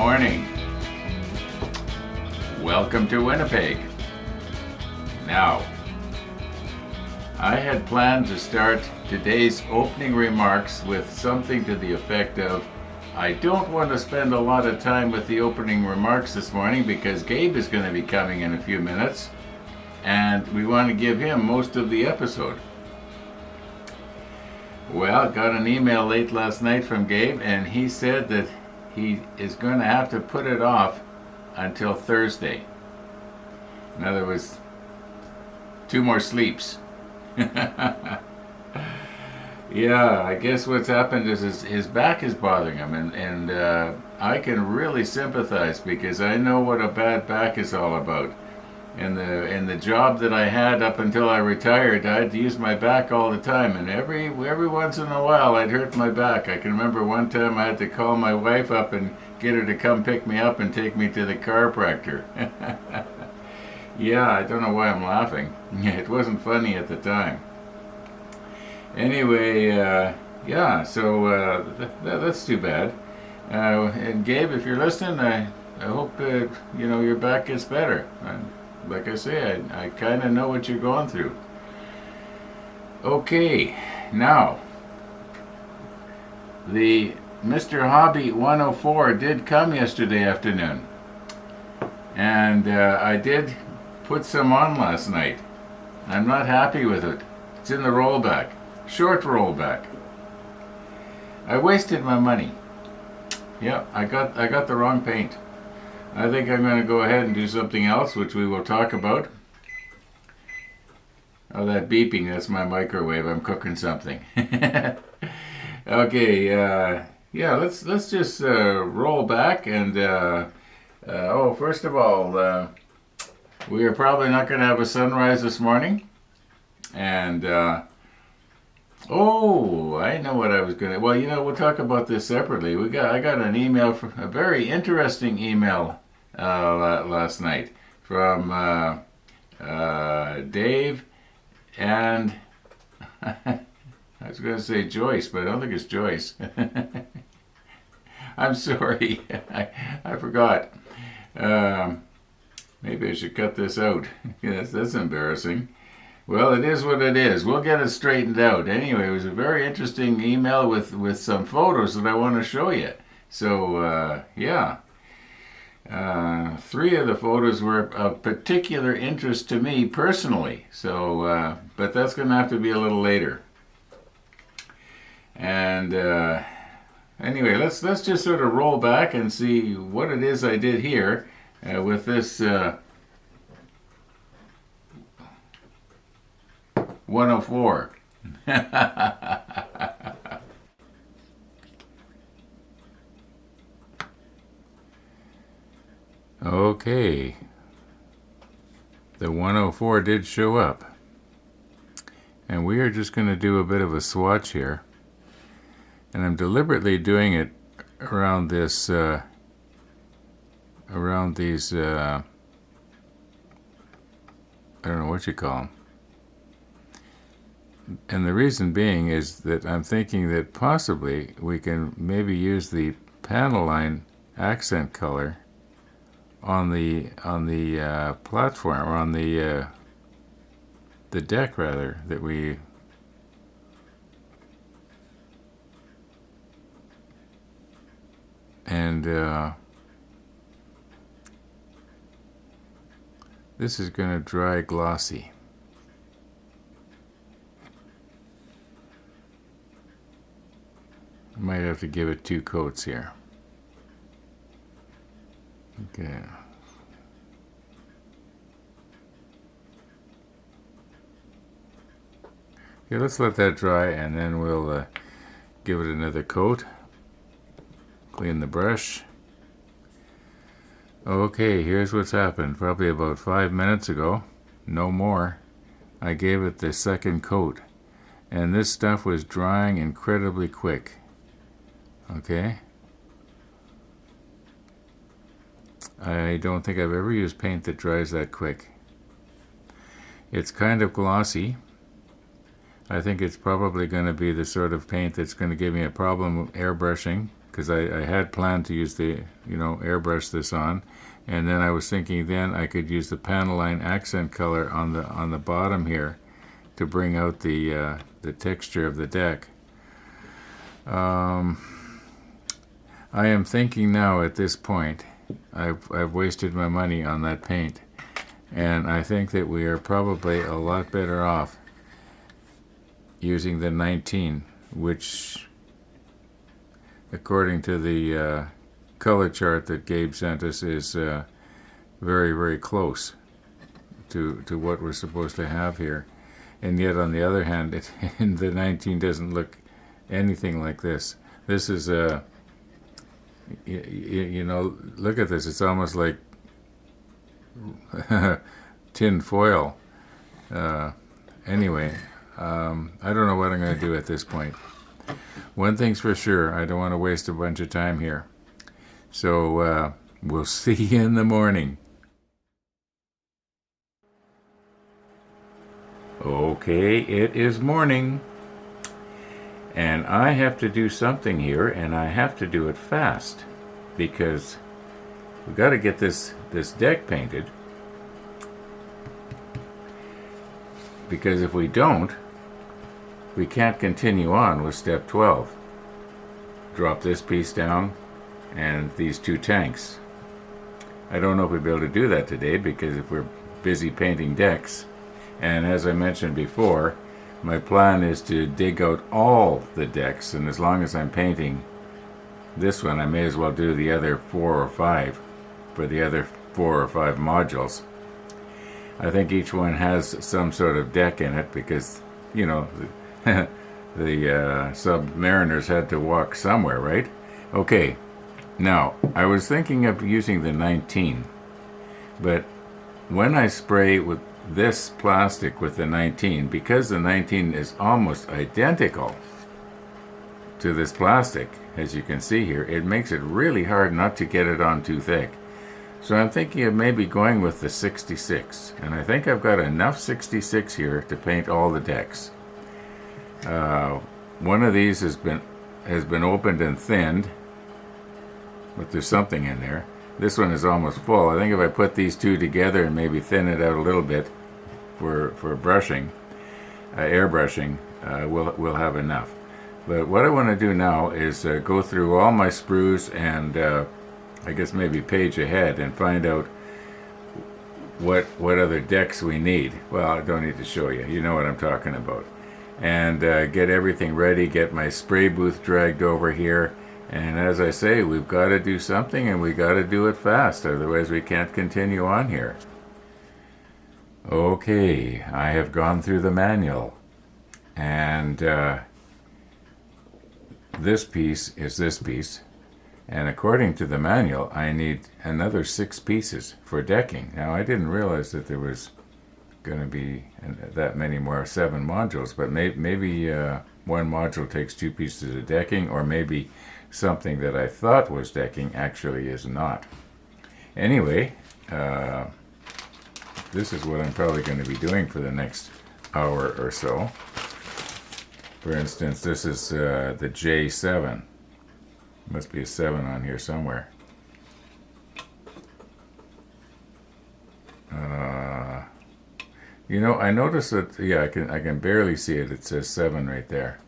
morning. Welcome to Winnipeg. Now, I had planned to start today's opening remarks with something to the effect of, I don't want to spend a lot of time with the opening remarks this morning because Gabe is going to be coming in a few minutes and we want to give him most of the episode. Well, got an email late last night from Gabe and he said that he is going to have to put it off until Thursday. In other words, 2 more sleeps. Yeah, I guess what's happened is his back is bothering him, and I can really sympathize because I know what a bad back is all about. In the job that I had up until I retired, I'd use my back all the time, and every once in a while I'd hurt my back. I can remember one time I had to call my wife up and get her to come pick me up and take me to the chiropractor. Yeah, I don't know why I'm laughing. It wasn't funny at the time. Anyway, yeah, so that's too bad. And Gabe, if you're listening, I hope your back gets better. Like I say, I kind of know what you're going through. Okay, now, the Mr. Hobby 104 did come yesterday afternoon. And I did put some on last night. I'm not happy with it. It's in the rollback. Short rollback. I wasted my money. Yeah, I got the wrong paint. I think I'm going to go ahead and do something else, which we will talk about. Oh, that beeping, that's my microwave. I'm cooking something. Okay, yeah, let's just roll back and first of all, we are probably not going to have a sunrise this morning. And I know what I was going to... Well, we'll talk about this separately. I got an email, a very interesting email last night from Dave and... I was going to say Joyce, but I don't think it's Joyce. I'm sorry. I forgot. Maybe I should cut this out. Yes, that's embarrassing. Well, it is what it is. We'll get it straightened out. Anyway, it was a very interesting email with some photos that I want to show you. So, yeah. 3 of the photos were of particular interest to me personally. So, but that's going to have to be a little later. And anyway, let's just sort of roll back and see what it is I did here with this 104. Okay. The 104 did show up. And we are just going to do a bit of a swatch here. And I'm deliberately doing it around this, around these, I don't know what you call them. And the reason being is that I'm thinking that possibly we can maybe use the panel line accent color on the platform, or on the deck rather, that we and this is going to dry glossy. Might have to give it 2 coats here. Okay. Okay, let's let that dry and then we'll give it another coat. Clean the brush. Okay, here's what's happened. Probably about 5 minutes ago, no more, I gave it the 2nd coat. And this stuff was drying incredibly quick. Okay? I don't think I've ever used paint that dries that quick. It's kind of glossy. I think it's probably going to be the sort of paint that's going to give me a problem airbrushing because I had planned to use the, airbrush this on, and then I was thinking then I could use the panel line accent color on the bottom here to bring out the texture of the deck. I am thinking now at this point, I've wasted my money on that paint, and I think that we are probably a lot better off using the 19, which, according to the color chart that Gabe sent us, is very, very close to what we're supposed to have here. And yet, on the other hand, the 19 doesn't look anything like this. This is a, look at this. It's almost like tin foil. Anyway, I don't know what I'm going to do at this point. One thing's for sure, I don't want to waste a bunch of time here. So we'll see you in the morning. Okay, it is morning. And I have to do something here, and I have to do it fast, because we've got to get this deck painted. Because if we don't, we can't continue on with step 12. Drop this piece down and these two tanks. I don't know if we'll be able to do that today, because if we're busy painting decks, and as I mentioned before, my plan is to dig out all the decks, and as long as I'm painting this one, I may as well do the other 4 or 5 for the other 4 or 5 modules. I think each one has some sort of deck in it, because, the submariners had to walk somewhere, right? Okay, now, I was thinking of using the 19, but when I spray with this plastic with the 19, because the 19 is almost identical to this plastic, as you can see here, it makes it really hard not to get it on too thick. So I'm thinking of maybe going with the 66, and I think I've got enough 66 here to paint all the decks. One of these has been opened and thinned, but there's something in there. This one is almost full. I think if I put these two together and maybe thin it out a little bit for brushing, airbrushing, we'll have enough. But what I want to do now is go through all my sprues and I guess maybe page ahead and find out what other decks we need. Well, I don't need to show you. You know what I'm talking about. And get everything ready, get my spray booth dragged over here. And as I say, we've got to do something, and we got to do it fast, otherwise we can't continue on here. Okay, I have gone through the manual, and this piece is this piece, and according to the manual, I need another 6 pieces for decking. Now, I didn't realize that there was going to be that many more, 7 modules, but maybe one module takes 2 pieces of decking, or maybe something that I thought was decking actually is not. Anyway, this is what I'm probably going to be doing for the next hour or so. For instance, this is the J7. Must be a 7 on here somewhere. I noticed that, yeah, I can barely see it. It says 7 right there.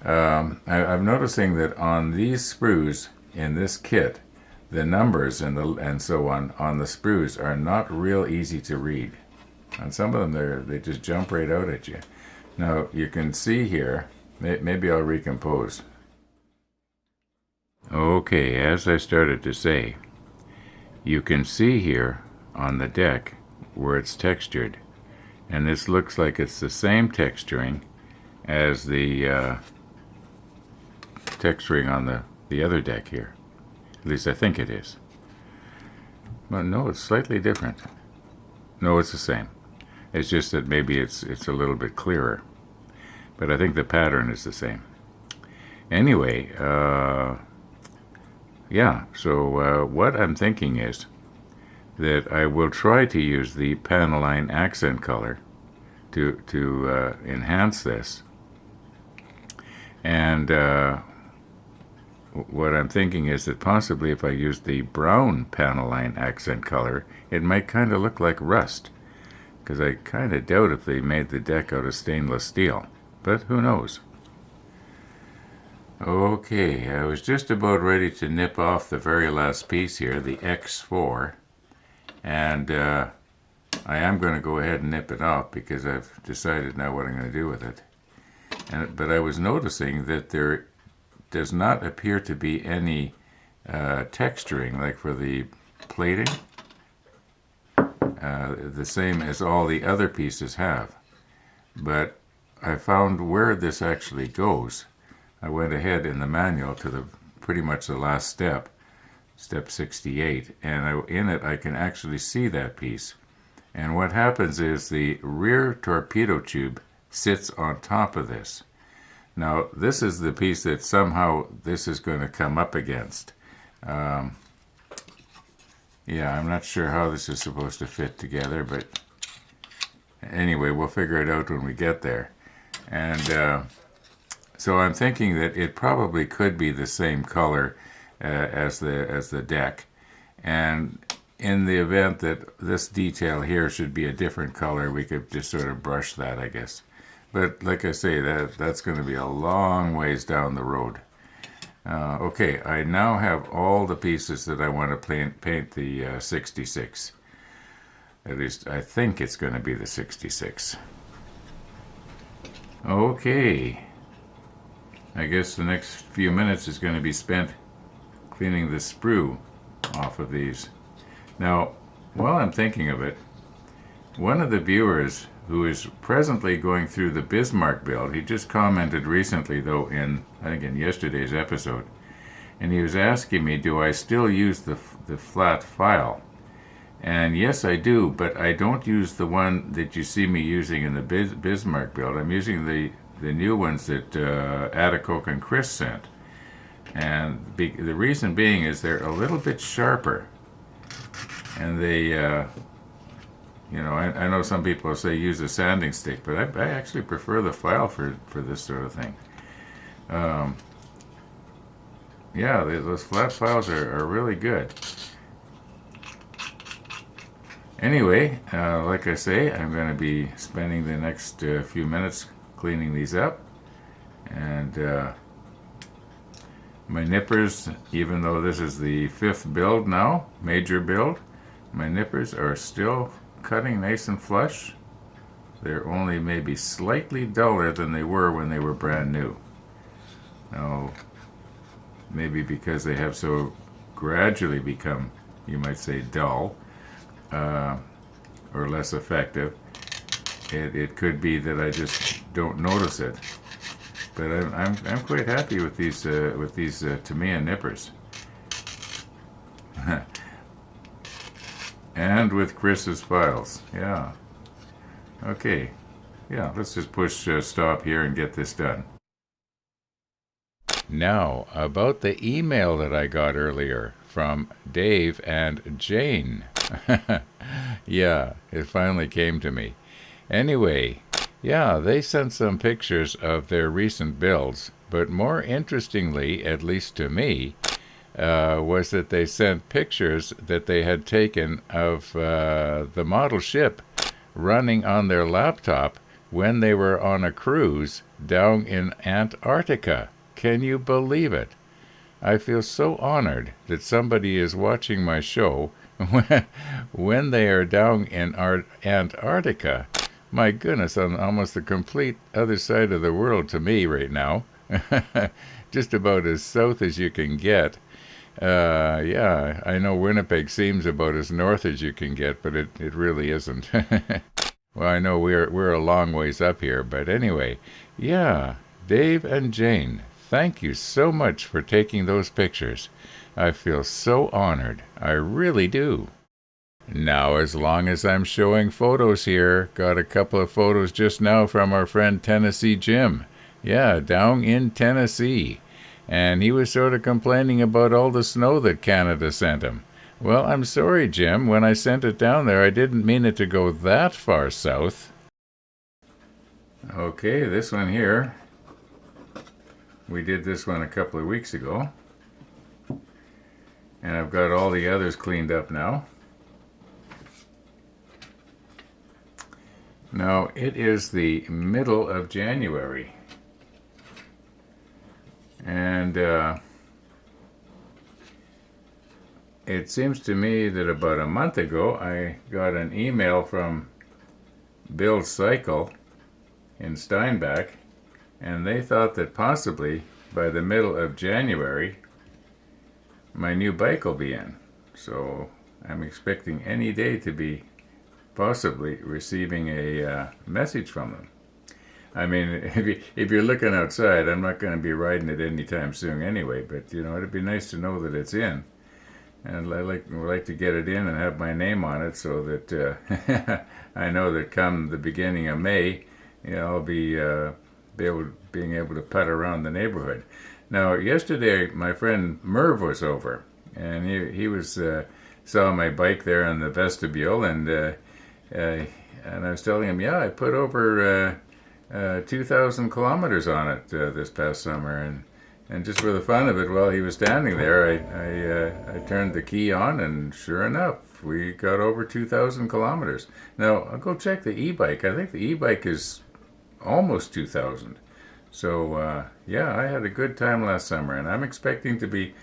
I'm noticing that on these sprues in this kit, the numbers and so on the sprues are not real easy to read. On some of them, they just jump right out at you. Now, you can see here, maybe I'll recompose. Okay, as I started to say, you can see here on the deck where it's textured, and this looks like it's the same texturing as the texturing on the other deck here. At least I think it is. Well, no, it's slightly different. No, it's the same. It's just that maybe it's a little bit clearer. But I think the pattern is the same. Anyway, yeah, so what I'm thinking is that I will try to use the panel line accent color to enhance this. And what I'm thinking is that possibly if I used the brown panel line accent color, it might kind of look like rust. Because I kind of doubt if they made the deck out of stainless steel. But who knows? Okay, I was just about ready to nip off the very last piece here, the X4. And I am going to go ahead and nip it off because I've decided now what I'm going to do with it. But I was noticing that there does not appear to be any texturing, like for the plating, the same as all the other pieces have. But I found where this actually goes. I went ahead in the manual to the pretty much the last step, step 68, and in it I can actually see that piece. And what happens is the rear torpedo tube sits on top of this. Now, this is the piece that somehow this is going to come up against. Yeah, I'm not sure how this is supposed to fit together, but anyway, we'll figure it out when we get there. And so I'm thinking that it probably could be the same color as the deck. And in the event that this detail here should be a different color, we could just sort of brush that, I guess. But like I say, that's going to be a long ways down the road. Okay, I now have all the pieces that I want to paint the 66. At least I think it's going to be the 66. Okay. I guess the next few minutes is going to be spent cleaning the sprue off of these. Now, while I'm thinking of it, one of the viewers who is presently going through the Bismarck build, he just commented recently, though, I think in yesterday's episode, and he was asking me, do I still use the flat file? And yes, I do, but I don't use the one that you see me using in the Bismarck build. I'm using the new ones that Atticoke and Chris sent. And the reason being is they're a little bit sharper. And they, I know some people say use a sanding stick, but I actually prefer the file for this sort of thing. Yeah, those flat files are really good. Anyway, like I say, I'm going to be spending the next few minutes cleaning these up. And my nippers, even though this is the 5th build now, major build, my nippers are still cutting nice and flush. They're only maybe slightly duller than they were when they were brand new. Now, maybe because they have so gradually become, you might say, dull, or less effective. It could be that I just don't notice it. But I'm quite happy with these Tamiya nippers. And with Chris's files. Yeah. Okay. Yeah, let's just push stop here and get this done. Now, about the email that I got earlier from Dave and Jane. Yeah, it finally came to me. Anyway, yeah, they sent some pictures of their recent builds, but more interestingly, at least to me, was that they sent pictures that they had taken of the model ship running on their laptop when they were on a cruise down in Antarctica. Can you believe it? I feel so honored that somebody is watching my show when they are down in Antarctica. My goodness, on almost the complete other side of the world to me right now. Just about as south as you can get. Yeah, I know Winnipeg seems about as north as you can get, but it really isn't. Well, I know we're a long ways up here, but anyway, yeah, Dave and Jane, thank you so much for taking those pictures. I feel so honored. I really do. Now, as long as I'm showing photos here, got a couple of photos just now from our friend Tennessee Jim. Yeah, down in Tennessee. And he was sort of complaining about all the snow that Canada sent him. Well, I'm sorry, Jim. When I sent it down there, I didn't mean it to go that far south. Okay, this one here. We did this one a couple of weeks ago. And I've got all the others cleaned up now. Now, it is the middle of January. And it seems to me that about a month ago, I got an email from Bill's Cycle in Steinbach, and they thought that possibly by the middle of January, my new bike will be in. So I'm expecting any day to be possibly receiving a message from them. I mean, if you're looking outside, I'm not going to be riding it anytime soon anyway, but you know, it'd be nice to know that it's in. And I would like to get it in and have my name on it so that I know that come the beginning of May, you know, I'll being able to putt around the neighborhood. Now, yesterday, my friend Merv was over, and he was saw my bike there in the vestibule, and I was telling him, yeah, I put over 2,000 kilometers on it this past summer, and just for the fun of it, while he was standing there, I turned the key on, and sure enough, we got over 2,000 kilometers. Now, I'll go check the e-bike. I think the e-bike is almost 2,000. So, yeah, I had a good time last summer, and I'm expecting to be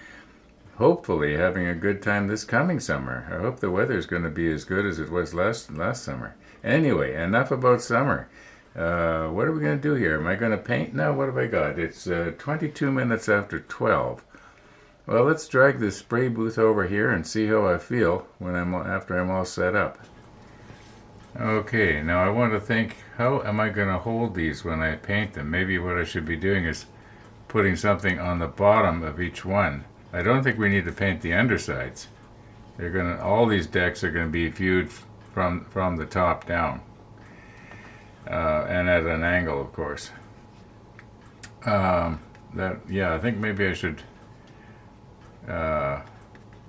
hopefully having a good time this coming summer. I hope the weather is going to be as good as it was last summer. Anyway, enough about summer. What are we going to do here? Am I going to paint now? What have I got? It's 22 minutes after 12. Well, let's drag this spray booth over here and see how I feel when after I'm all set up. Okay, now I want to think, how am I going to hold these when I paint them? Maybe what I should be doing is putting something on the bottom of each one. I don't think we need to paint the undersides. All these decks are going to be viewed from the top down. And at an angle, of course. I think maybe I should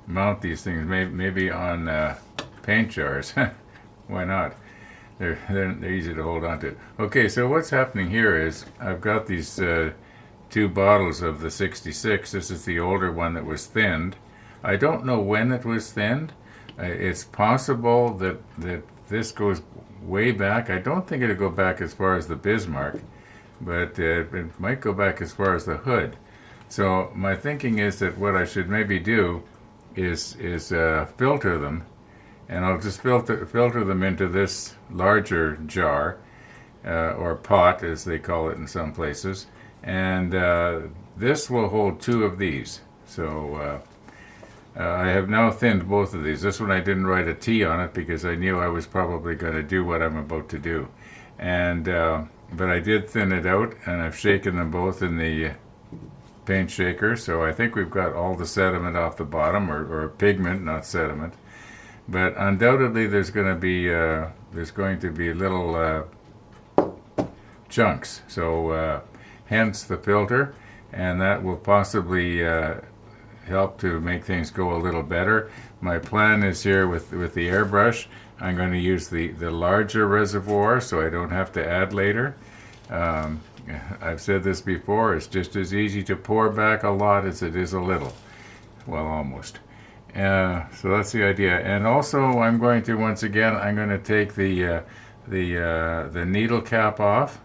mount these things maybe on paint jars. Why not? They're easy to hold on to. Okay, so what's happening here is I've got these two bottles of the 66. This is the older one that was thinned. I don't know when it was thinned. It's possible that this goes way back. I don't think it'll go back as far as the Bismarck, but it might go back as far as the Hood. So my thinking is that what I should maybe do is filter them, and I'll just filter them into this larger jar, or pot as they call it in some places, and this will hold two of these. So I have now thinned both of these. This one I didn't write a T on it because I knew I was probably going to do what I'm about to do, and but I did thin it out, and I've shaken them both in the paint shaker. So I think we've got all the sediment off the bottom, or pigment, not sediment. But undoubtedly, there's going to be little chunks. So hence the filter, and that will possibly help to make things go a little better. My plan is here with the airbrush. I'm going to use the larger reservoir so I don't have to add later. I've said this before, it's just as easy to pour back a lot as it is a little. Well, almost. So that's the idea. And also I'm going to take the needle cap off,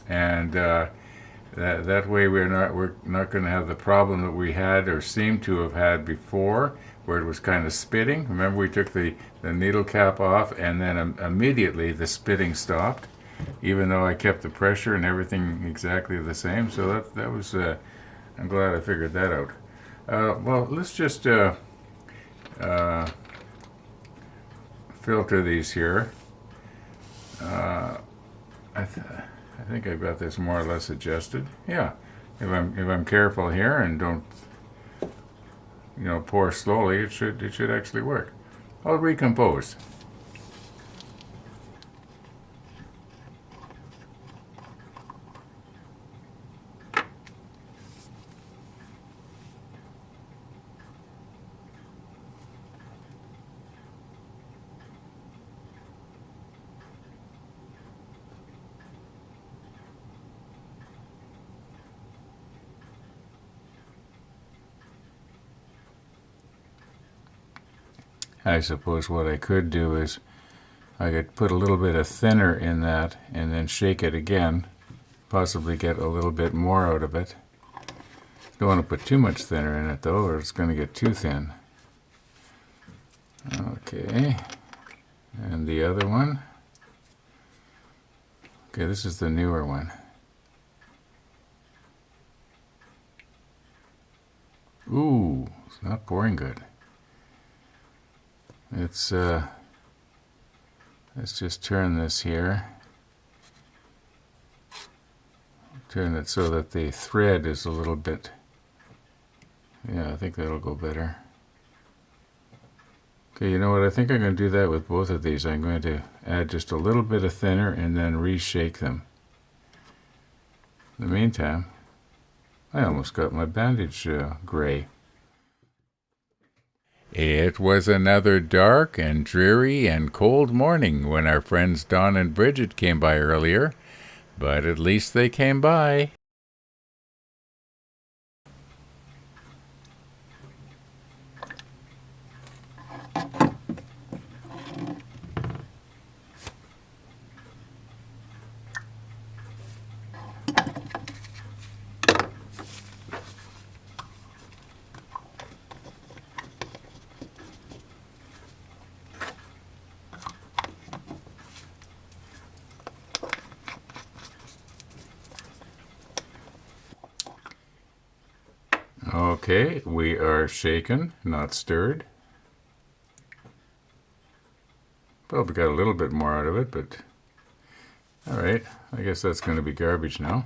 and that way we're not going to have the problem that we had or seemed to have had before, where it was kind of spitting. Remember, we took the needle cap off, and then immediately the spitting stopped, even though I kept the pressure and everything exactly the same. So that was I'm glad I figured that out. Well, let's just filter these here. I think I've got this more or less adjusted. Yeah, if I'm careful here and don't, pour slowly, it should actually work. I'll recompose. I suppose what I could do is I could put a little bit of thinner in that and then shake it again, possibly get a little bit more out of it. Don't want to put too much thinner in it though, or it's going to get too thin. Okay, and the other one. Okay, this is the newer one. Ooh, it's not pouring good. Let's just turn this here. Turn it so that the thread is a little bit, yeah, I think that'll go better. Okay, you know what, I think I'm going to do that with both of these. I'm going to add just a little bit of thinner and then reshake them. In the meantime, I almost got my bandage gray. It was another dark and dreary and cold morning when our friends Don and Bridget came by earlier, but at least they came by. Okay, we are shaken, not stirred. Probably got a little bit more out of it, but alright, I guess that's going to be garbage now.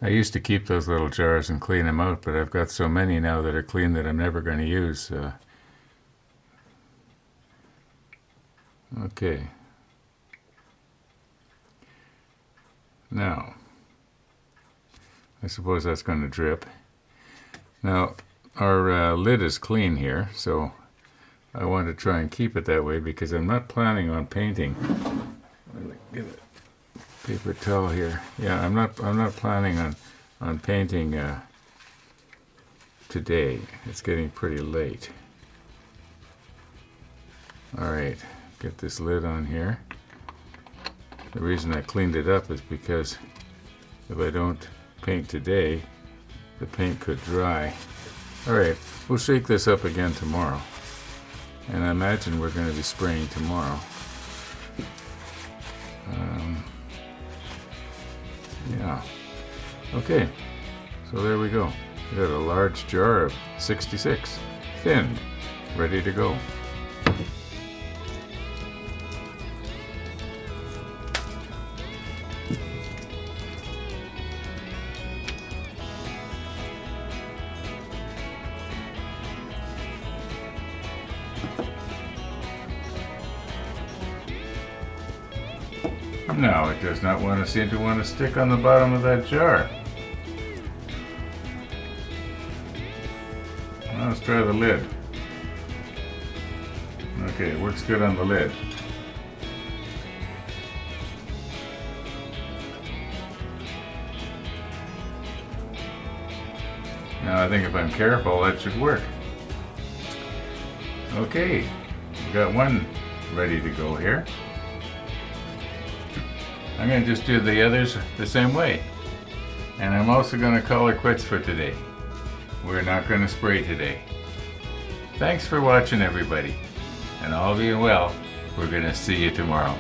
I used to keep those little jars and clean them out, but I've got so many now that are clean that I'm never going to use. Okay. Now, I suppose that's going to drip. Now, our lid is clean here, so I want to try and keep it that way because I'm not planning on painting. Get it. Paper towel here. Yeah, I'm not planning on painting today. It's getting pretty late. All right, get this lid on here. The reason I cleaned it up is because if I don't paint today, the paint could dry. All right, we'll shake this up again tomorrow. And I imagine we're going to be spraying tomorrow. Yeah. Okay. So there we go. We got a large jar of 66, thinned, ready to go. No, it does not seem to want to stick on the bottom of that jar. Well, let's try the lid. Okay, it works good on the lid. Now I think if I'm careful, that should work. Okay, we got one ready to go here. I'm going to just do the others the same way. And I'm also going to call it quits for today. We're not going to spray today. Thanks for watching, everybody. And all being well, we're going to see you tomorrow.